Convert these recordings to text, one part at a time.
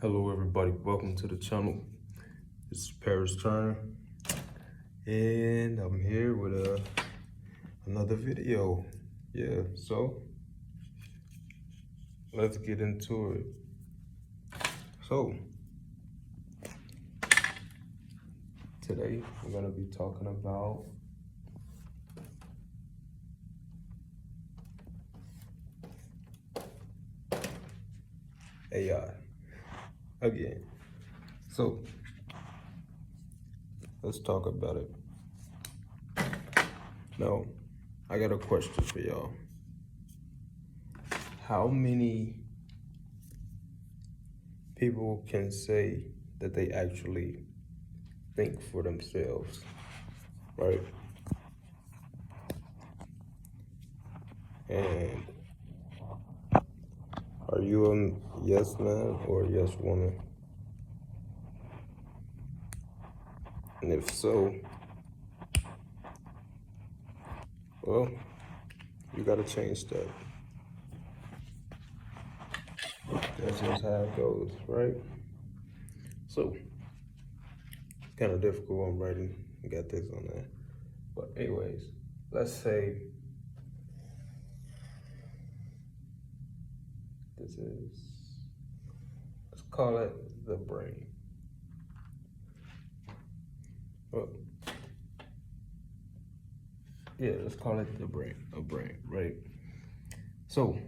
Hello everybody, welcome to the channel. This is Paris Turner and I'm here with another video. Yeah, so let's get into it. So today we're gonna be talking about AI again. So let's talk about it. Now, I got a question for y'all. How many people can say that they actually think for themselves, right? And are you a yes man or a yes woman? And if so, well, you gotta change that. That's just how it goes, right? So, it's kind of difficult when I'm writing. I got this on there. But anyways, let's say this is, let's call it the brain. Well, yeah, let's call it the brain, a brain, right? So,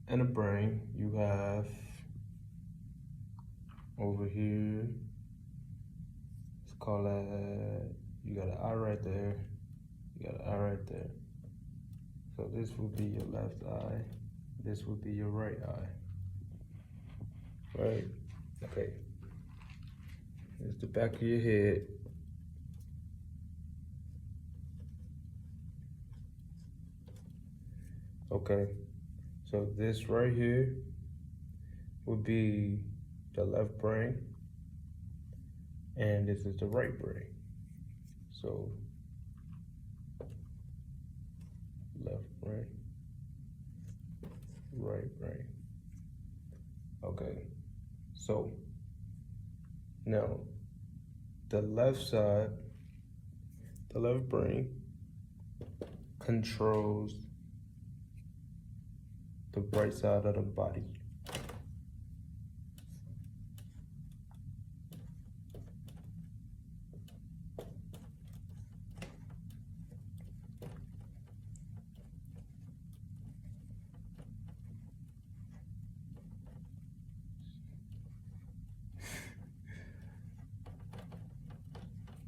in the brain, you have over here, let's call it, you got an eye right there, you got an eye right there. So this would be your left eye, this would be your right eye, right? Okay, here's the back of your head. Okay, so this right here would be the left brain, and this is the right brain. So left brain, right brain. Okay, so now the left side, the left brain controls the right side of the body.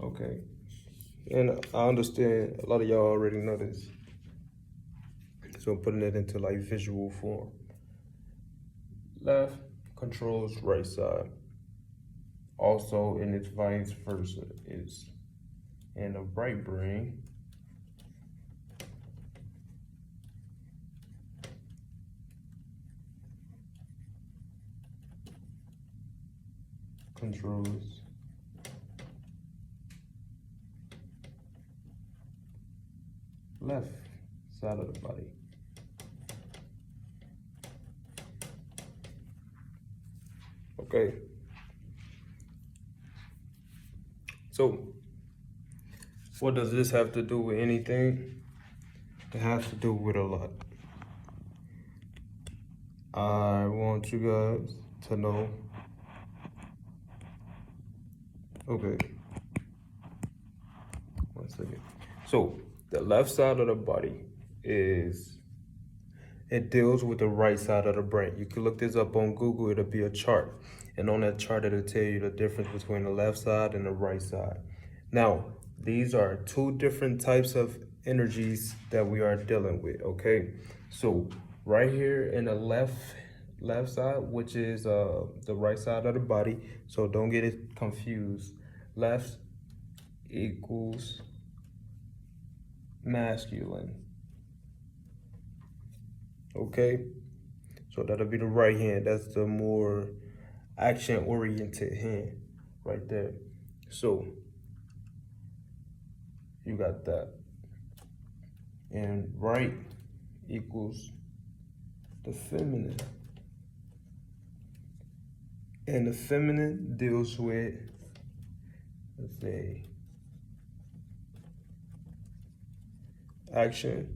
Okay, and I understand a lot of y'all already know this, so I'm putting it into like visual form. Left controls right side. Also, and it's vice versa. It's in the right brain controls left side of the body. Okay. So, what does this have to do with anything? It has to do with a lot. I want you guys to know. Okay. 1 second. So, the left side of the body it deals with the right side of the brain. You can look this up on Google, it'll be a chart. And on that chart, it'll tell you the difference between the left side and the right side. Now, these are two different types of energies that we are dealing with, okay? So right here in the left side, which is the right side of the body, so don't get it confused. Left equals masculine. Okay, so that'll be the right hand. That's the more action-oriented hand right there. So you got that. And right equals the feminine. And the feminine deals with, let's say, action.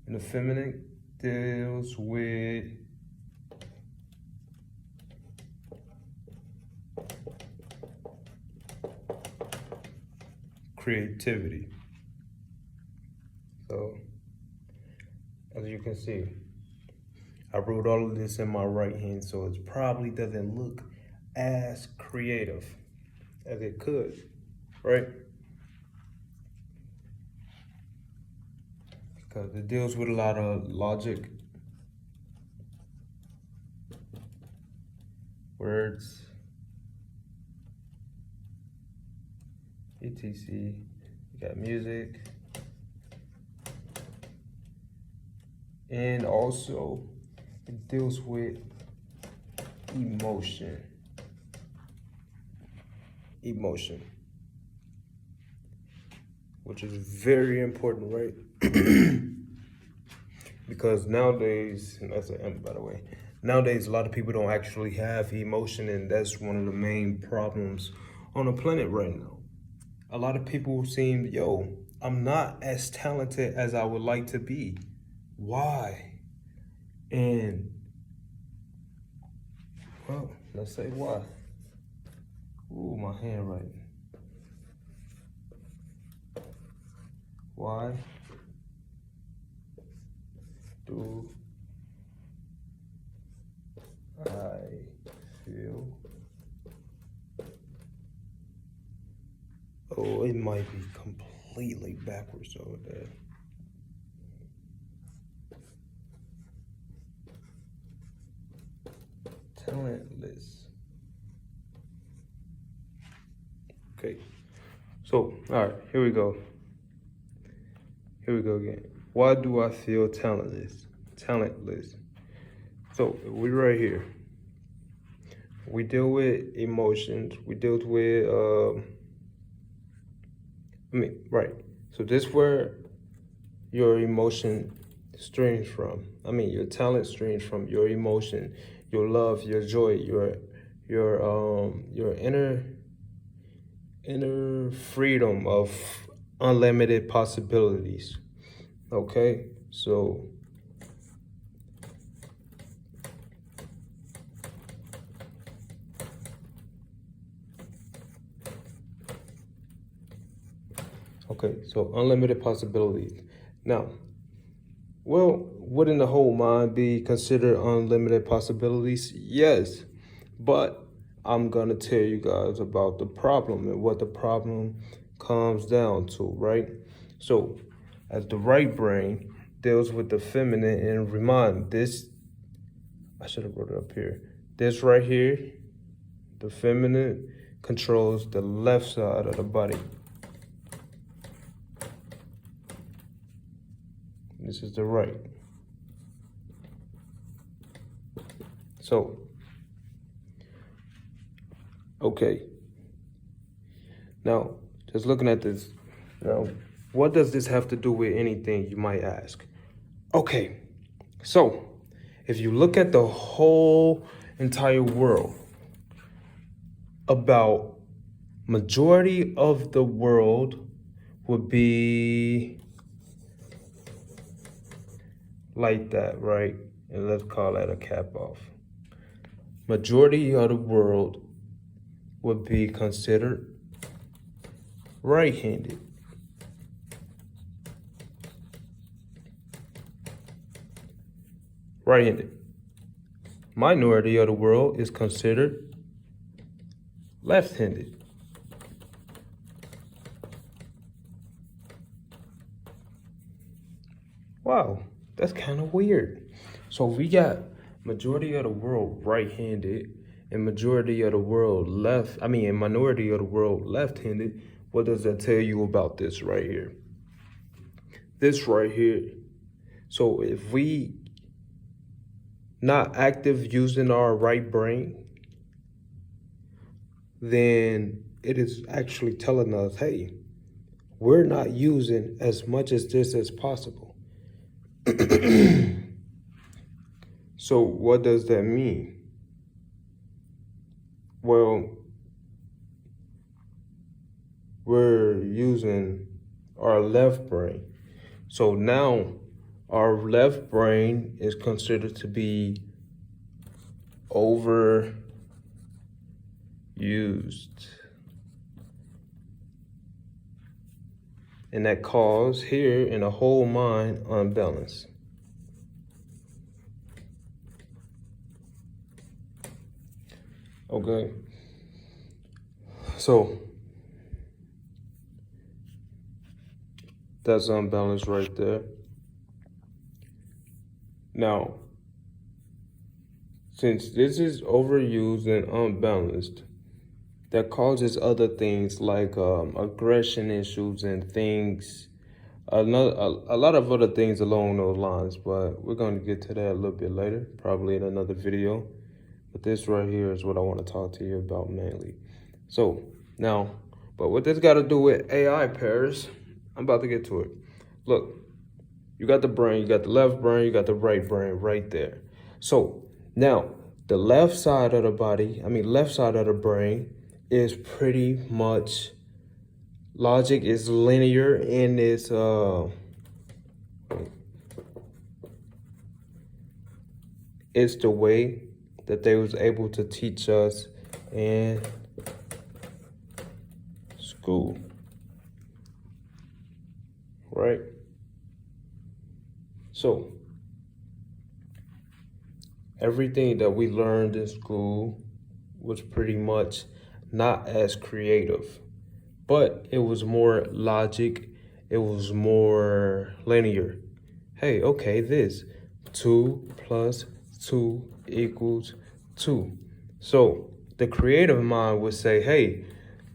And the feminine deals with creativity. So, as you can see, I wrote all of this in my right hand, so it probably doesn't look as creative as it could, right? Because it deals with a lot of logic, words, etc. You got music, and also it deals with emotion. Emotion, which is very important, right? Because nowadays, and that's an M, by the way, nowadays a lot of people don't actually have emotion, and that's one of the main problems on the planet right now. A lot of people seem, I'm not as talented as I would like to be. Why? And, well, let's say why. Ooh, my handwriting. Why do I feel? Oh, it might be completely backwards over there. Talentless. Okay. So, all right, here we go. Here we go again. Why do I feel talentless? Talentless. So, we right here. We deal with emotions. We deal with, right. So this where your emotion streams from. Your talent streams from your emotion, your love, your joy, your inner freedom of unlimited possibilities. Okay, so unlimited possibilities. Now, well, wouldn't the whole mind be considered unlimited possibilities? Yes, but I'm gonna tell you guys about the problem and what the problem comes down to, right? So, as the right brain deals with the feminine, and remind this, I should have wrote it up here. This right here, the feminine controls the left side of the body. This is the right. So, okay. Now, just looking at this, what does this have to do with anything, you might ask? Okay, so if you look at the whole entire world, about majority of the world would be like that, right? And let's call that a cap off. Majority of the world would be considered right-handed. Right-handed. Minority of the world is considered left-handed. Wow, that's kind of weird. So we got majority of the world right-handed and majority of the world and minority of the world left-handed. What does that tell you about this right here? This right here. So if we not active using our right brain, then it is actually telling us, hey, we're not using as much as this as possible. So what does that mean? well, we're using our left brain. So now our left brain is considered to be overused. And that cause here in the whole mind unbalance. Okay. So that's unbalanced right there. Now, since this is overused and unbalanced, that causes other things like aggression issues and things, a lot of other things along those lines. But we're going to get to that a little bit later, probably in another video. But this right here is what I want to talk to you about mainly. So now, but what this got to do with AI pairs, I'm about to get to it. Look, you got the brain, you got the left brain, you got the right brain right there. So now the left side of the body, left side of the brain is pretty much logic, is linear, and it's the way that they was able to teach us in school, right? So everything that we learned in school was pretty much not as creative, but it was more logic, it was more linear. Hey, okay, this 2 plus 2 equals 2. So the creative mind would say, hey,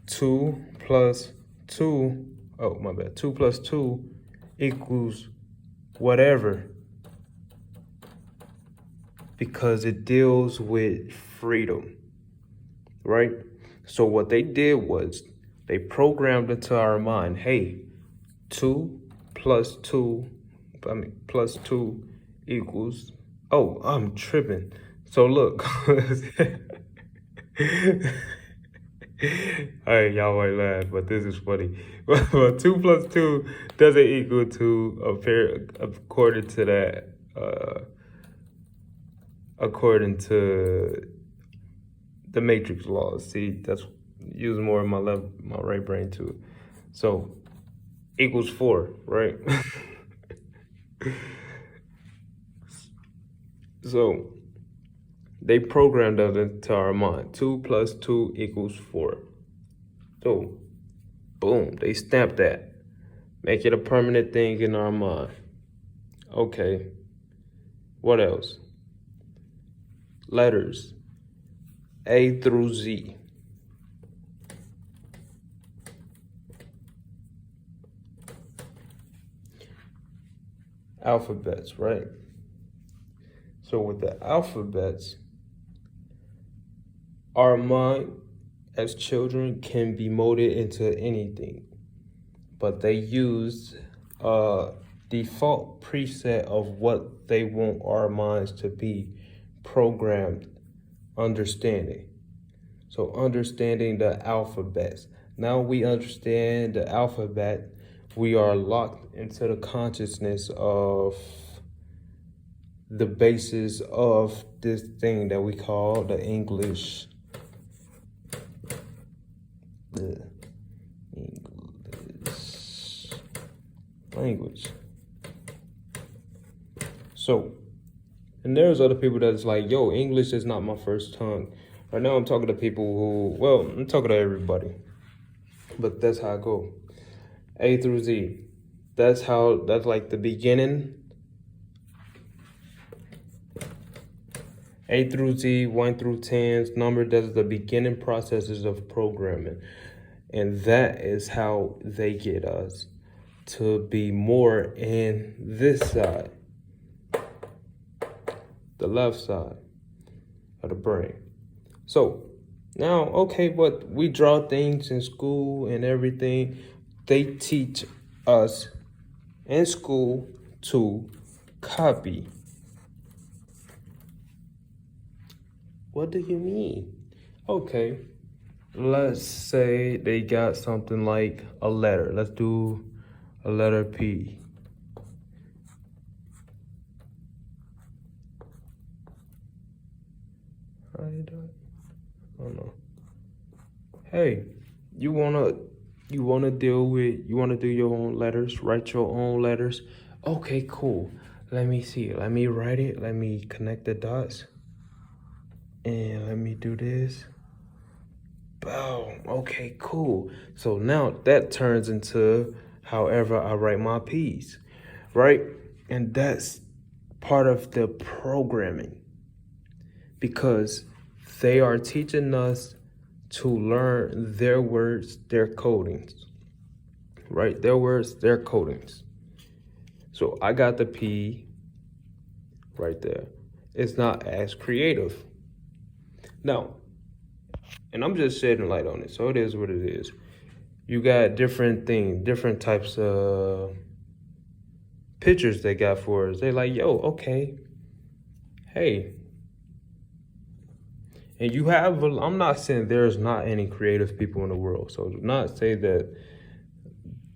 2 plus 2, oh, my bad, 2 plus 2 equals whatever, because it deals with freedom, right? So what they did was they programmed into our mind, hey, 2 plus 2, plus 2 equals, oh, I'm tripping. So look, all right, y'all might laugh, but this is funny. Well, 2 plus 2 doesn't equal 2, according to that, according to the matrix laws. See, that's using more of my right brain too. So equals 4, right? So they programmed that into our mind. 2 plus 2 equals 4. So boom, they stamped that. Make it a permanent thing in our mind. Okay. What else? Letters. A through Z. Alphabets, right? So with the alphabets, our mind as children can be molded into anything, but they use a default preset of what they want our minds to be programmed understanding. So understanding the alphabets. Now we understand the alphabet, we are locked into the consciousness of the basis of this thing that we call the English. The English language. So, and there's other people that's like, yo, English is not my first tongue. Right now I'm talking to people who, well, I'm talking to everybody. But that's how I go. A through Z. That's like the beginning. A through Z, 1 through 10's number, that's the beginning processes of programming. And that is how they get us to be more in this side, the left side of the brain. So now, okay, but we draw things in school and everything. They teach us in school to copy. What do you mean? Okay, let's say they got something like a letter. Let's do a letter P. How do you do it? I don't know. Hey, you wanna you wanna do your own letters, write your own letters. Okay, cool. Let me see. Let me write it. Let me connect the dots. And let me do this. Boom. Okay, cool. So now that turns into however I write my P's, right? And that's part of the programming because they are teaching us to learn their words, their codings, right? Their words, their codings. So I got the P right there. It's not as creative. Now, and I'm just shedding light on it. So it is what it is. You got different things, different types of pictures they got for us. They like, yo, okay, hey. And you have, I'm not saying there's not any creative people in the world. So do not say that,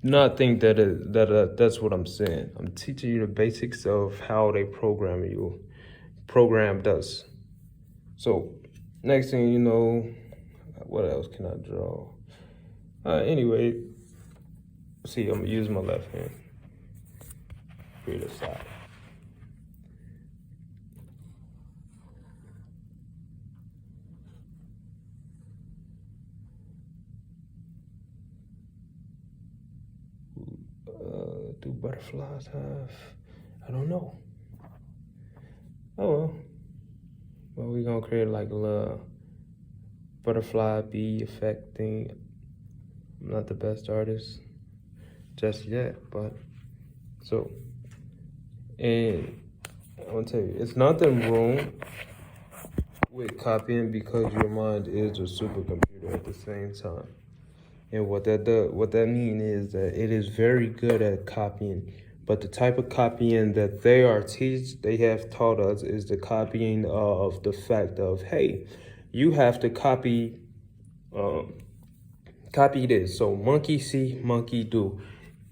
not think that's what I'm saying. I'm teaching you the basics of how they programmed us. So next thing you know, what else can I draw? Anyway, see, I'm gonna use my left hand. Create a side. Do butterflies have? I don't know. Oh well. Well, we're gonna create like a little butterfly bee effect thing. I'm not the best artist just yet, but so, and I'm gonna tell you, it's nothing wrong with copying because your mind is a supercomputer at the same time. And what that means is that it is very good at copying. But the type of copying that they have taught us is the copying of the fact of, hey, you have to um, copy this. So monkey see, monkey do.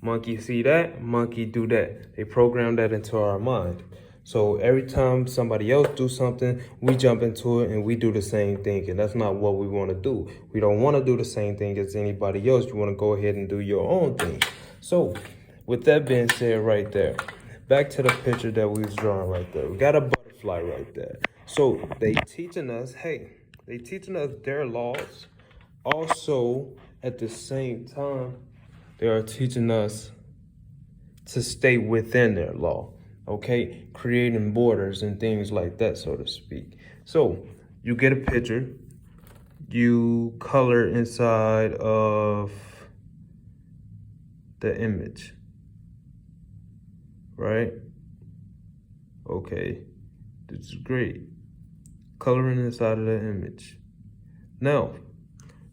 Monkey see that, monkey do that. They program that into our mind. So every time somebody else do something, we jump into it and we do the same thing. And that's not what we want to do. We don't want to do the same thing as anybody else. You want to go ahead and do your own thing. So with that being said right there, back to the picture that we was drawing right there. We got a butterfly right there. So they teaching us, hey, they teaching us their laws. Also, at the same time, they are teaching us to stay within their law, okay? Creating borders and things like that, so to speak. So you get a picture, you color inside of the image, right? Okay, this is great. Coloring inside of the image. Now,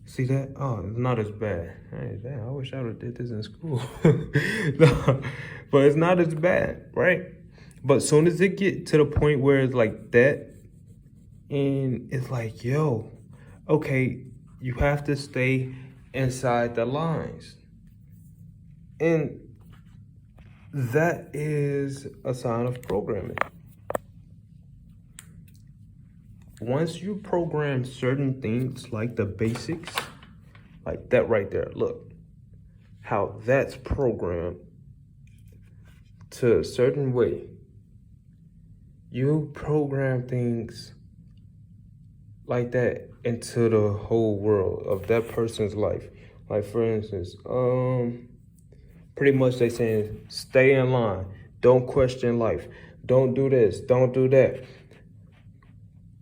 see that? Oh, it's not as bad. Hey, damn, I wish I would have did this in school. No, but it's not as bad, right? But soon as it get to the point where it's like that, and it's like, yo, okay, you have to stay inside the lines. And that is a sign of programming. Once you program certain things like the basics, like that right there, look how that's programmed to a certain way. You program things like that into the whole world of that person's life. Like for instance, pretty much they saying stay in line, don't question life, don't do this, don't do that.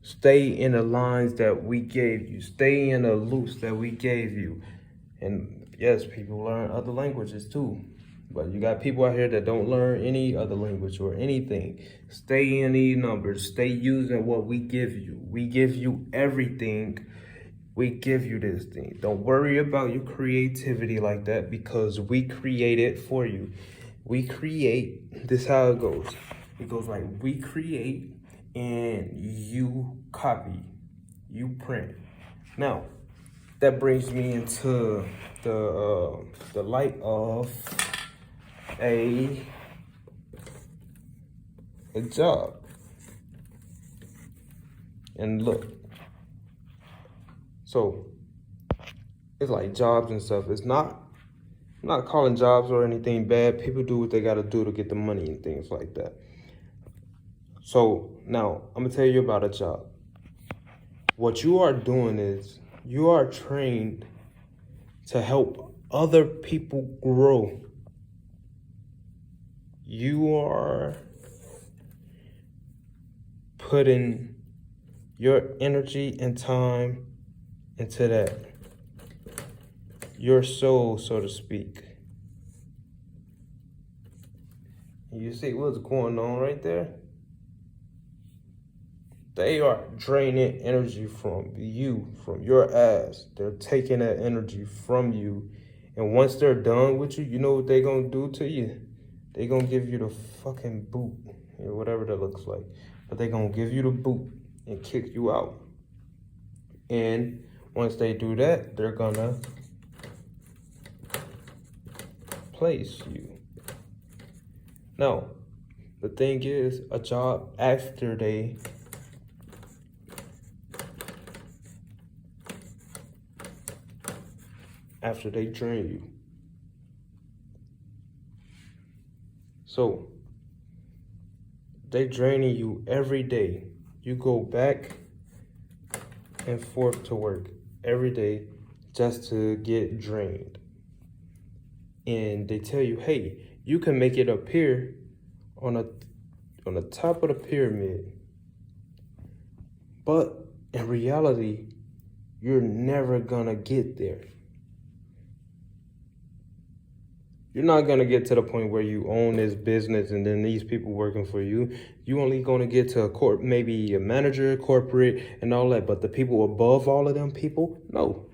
Stay in the lines that we gave you. Stay in the loops that we gave you. And yes, people learn other languages too. But you got people out here that don't learn any other language or anything. Stay in these numbers. Stay using what we give you. We give you everything. We give you this thing. Don't worry about your creativity like that because we create it for you. We create. This is how it goes. It goes like we create and you copy. You print. Now, that brings me into the light of a job. And look, so it's like jobs and stuff. I'm not calling jobs or anything bad. People do what they got to do to get the money and things like that. So now I'm gonna tell you about a job. What you are doing is you are trained to help other people grow. You are putting your energy and time into that. Your soul, so to speak. You see what's going on right there? They are draining energy from you, from your ass. They're taking that energy from you. And once they're done with you, you know what they're going to do to you? They're going to give you the fucking boot, or whatever that looks like. But they're going to give you the boot and kick you out. And once they do that, they're going to place you. Now, the thing is, a job after they drain you. So they draining you every day. You go back and forth to work every day just to get drained. And they tell you, hey, you can make it up here on the top of the pyramid. But in reality, you're never gonna get there. You're not gonna get to the point where you own this business and then these people working for you. You only gonna get to maybe a manager, corporate, and all that. But the people above all of them people, no.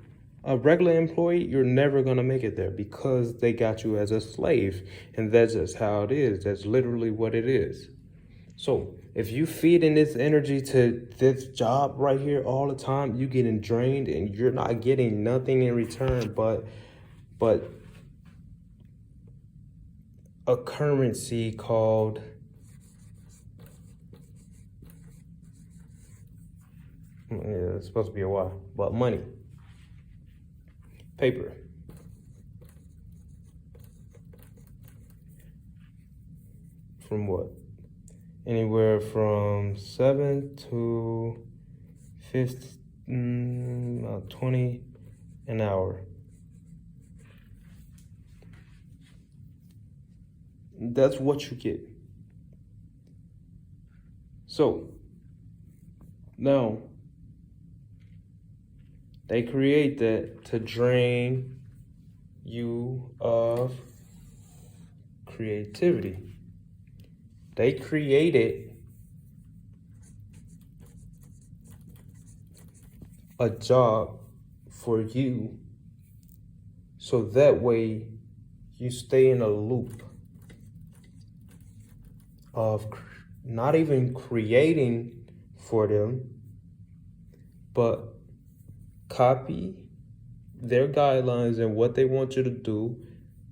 A regular employee, you're never gonna make it there because they got you as a slave, and that's just how it is. That's literally what it is. So if you feeding this energy to this job right here all the time, you getting drained and you're not getting nothing in return but a currency called it's supposed to be a Y, but money, paper. From what? Anywhere from 7 to 20 an hour. That's what you get. So now they create that to drain you of creativity. They created a job for you so that way you stay in a loop of not even creating for them, but copy their guidelines and what they want you to do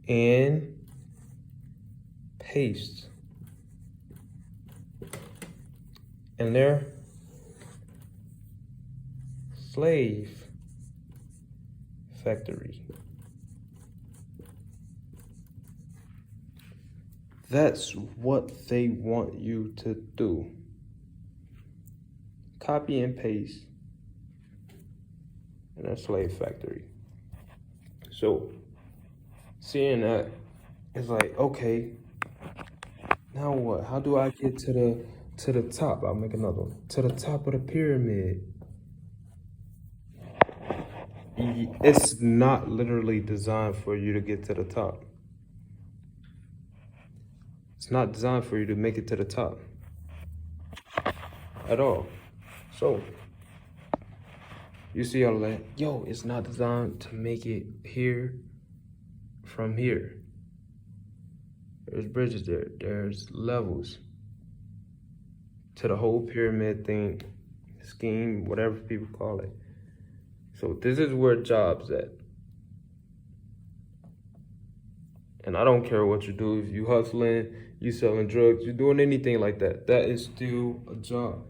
and paste. And their slave factory. That's what they want you to do. Copy and paste in a slave factory. So, seeing that, it's like, okay, now what? How do I get to the top? I'll make another one. To the top of the pyramid. It's not literally designed for you to get to the top. It's not designed for you to make it to the top at all. So, you see all that? Yo, it's not designed to make it here from here. There's bridges there. There's levels to the whole pyramid thing, scheme, whatever people call it. So this is where jobs at. And I don't care what you do. If you hustling, you selling drugs, you doing anything like that, that is still a job.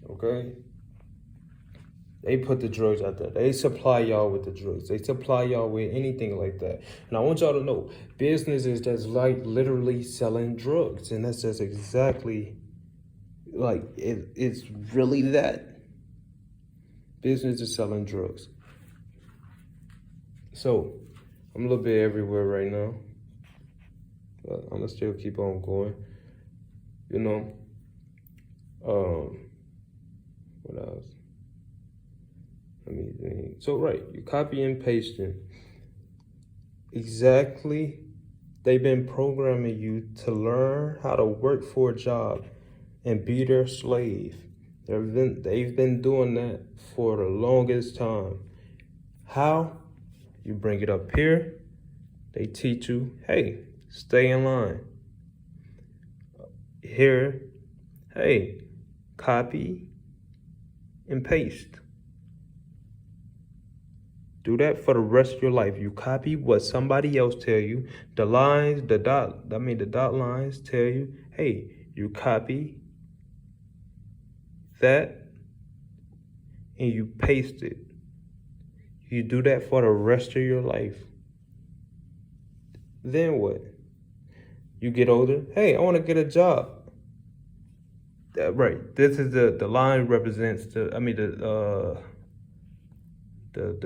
Okay? They put the drugs out there. They supply y'all with the drugs. They supply y'all with anything like that. And I want y'all to know, businesses that's like literally selling drugs. And that's just exactly like it's really that. Business is selling drugs. So I'm a little bit everywhere right now, but I'm gonna still keep on going. You know, what else? Let me think. So right, you copy and pasting. Exactly, they've been programming you to learn how to work for a job and be their slave. They've been doing that for the longest time. How? You bring it up here, they teach you, hey, stay in line. Here, hey, copy and paste. Do that for the rest of your life. You copy what somebody else tell you. The dot lines tell you, hey, you copy that and you paste it. You do that for the rest of your life. Then what? You get older. Hey, I want to get a job. Right. This is the line represents the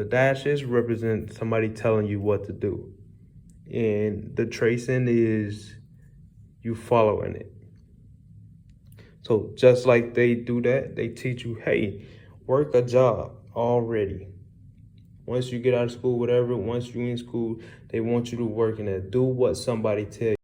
dashes represent somebody telling you what to do, and the tracing is you following it. So just like they do that, they teach you, hey, work a job already. Once you get out of school, whatever, once you're in school, they want you to work in it. Do what somebody tells you.